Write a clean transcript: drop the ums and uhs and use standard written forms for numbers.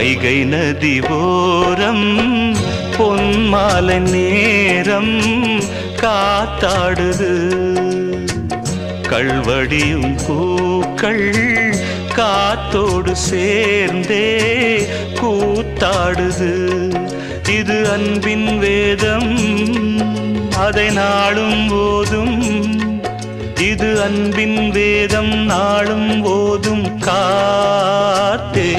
வைகை நதி ஓரம் பொன்மாலை நேரம் காத்தாடுது கள்வடியும் பூக்கள் காத்தோடு சேர்ந்தே கூத்தாடுது இது அன்பின் வேதம் அதை நாளும் ஓதும் இது அன்பின் வேதம் நாளும் ஓதும் காத்தே